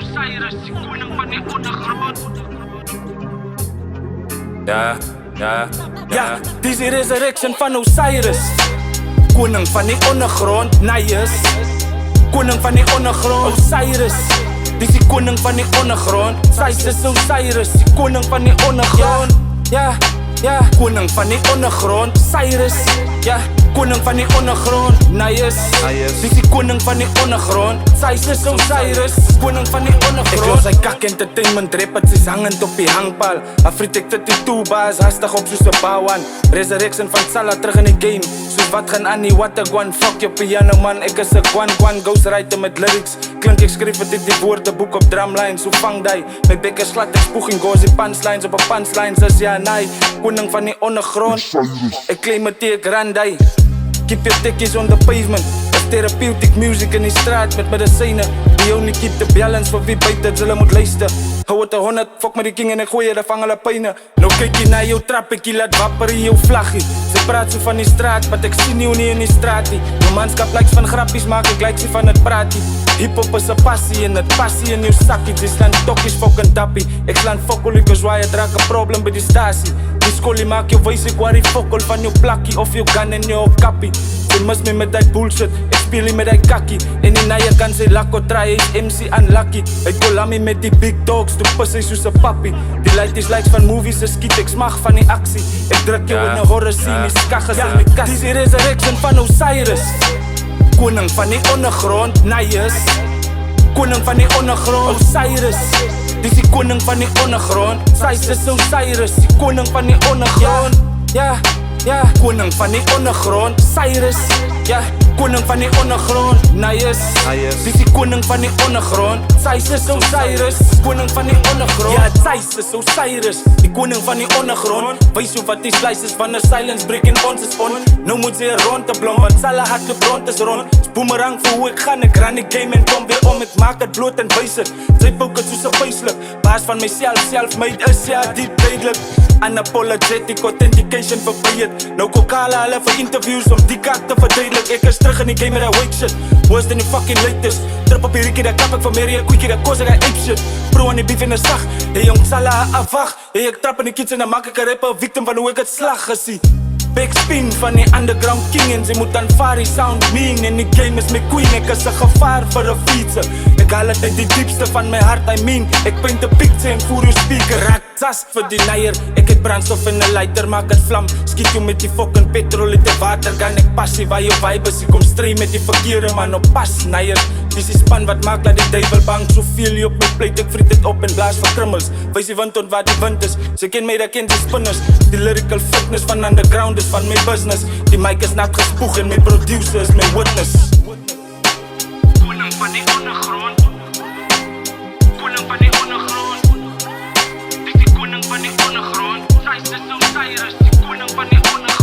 Osiris, die koning van die ondergrond. Ja, dis die resurrection van Osiris, koning van die ondergrond. Nice, koning van die ondergrond. Osiris, dis die koning van die ondergrond. Sy is Osiris, die koning van die ondergrond. Ja, koning van die ondergrond. Cyrus, ja, koning van die ondergrond. Nice, dis die koning van die ondergrond. Sy is Osiris, koning van die ondergrond. Ek los sy kak entertainment rap, het is hangend op die hangpaal. Afritek 32 baas, hastig op soos 'n bouwan. Resurrection van Salah terug in die game. Soos wat gaan aan die what a guan, fuck your piano man. Ek is 'n guan, ghostwriter met lyrics. Klink ek skryf het die woordeboek op drumlines. So vang die, my bek is glad, ek spoeg en gozie punchlines op 'n punchlines as ja, nee. Koning van die ondergrond, ek claim het ek randai. Keep your tikkies on the pavement. It's therapeutic music in die straat met medisyne. We only keep the balance vir wie buite dat hulle moet luister. Hou het 100, fok met die king en ek gooi hulle vang hulle pyne. Nou kyk jy na jou trap, ek jy laat wapper in jou vlaggie. Sy praat so van die straat, maar ek sien jou nie in die straat nie. Jou manskap likes van grappies, maak ek likes van het praatie. Hip-hop is 'n passie en het passie in jou sakkie. Jy slaan tokkies fucking dappie. Ek slaan fokkel, ek is waai, het raak 'n problem by die stasie. Die skolie maak jou wees, ek waar die fokkel van jou plakkie of jou gun en jou kappie. Jy mis me met die bullshit, ek speel nie met die kakkie. En die naie kan sy lakko try, is MC unlucky. Ek kolami met die big dogs, toe pus hy soos 'n pappie. Die lighties likes van movies, is skiet, ek smag van die aksie. Ek druk jou in 'n horror scene, die skagges in die kas. Dis die resurrection van Osiris, koning van die ondergrond. Nice, koning van die ondergrond. Osiris, dis die koning van die ondergrond. Sy is Osiris, die koning van die ondergrond. Ja, koning van die ondergrond. Cyrus, ja, koning van die ondergrond. Nice, dis die koning van die ondergrond. Sy is Osiris, koning van die ondergrond. Ja, sy is Osiris, die koning van die ondergrond. Wys hoe wat die slice is van 'n silence break en ons is on. Nou moet sy rond te blom, want Salah het gebrond is rond. Boomerang vir hoe ek gaan, ek ran die game en kom weer om. Ek maak het bloot en wys het. Sy poke soos 'n payslip. Baas van myself, self-made is ja, diep duidelik. Unapologetic authentication verby het. Nou kokala hulle vir interviews om die kak te verduidelik. Ek is terug in die game met die wake shit. Worse than the fucking latest. Trip op die rikkie, dat kap ek van Mary, een quickie, dat koos ek ape shit. Pro aan die beef in die sag. Hey jong Salah, afwacht. Hey ek trap in die kids en dan maak ek een rapper victim van hoe ek het slag gesie. Backspin van die underground king en sy moet aanvaar die sound mean. En die game is my queen, ek is 'n gevaar vir 'n fietser. Ek haal het uit die diepste van my hart, I mean. Ek paint 'n picture en voer jou speaker. Raak tas vir die leier, ek het brandstof in 'n lighter, maak het vlam. Skiet jou met die fucking petrol uit die water, kan ek passie waar jou vibe is. Ek kom stry met die verkeerde man op pas, neier. Dis die span wat maak dat die duivel bang. Soveel jy op my plate, ek vriet het op en blaas vir krummels. Wys die wind ont waar die wind is. Sy ken my, dat ken die spinners. Die lyrical fitness van underground is van my business. Die mic is nat gespoeg en my producer is my witness. Koning van die ondergrond. Koning van die ondergrond. Dis die koning van die ondergrond. Sy is Osiris, die koning van die ondergrond.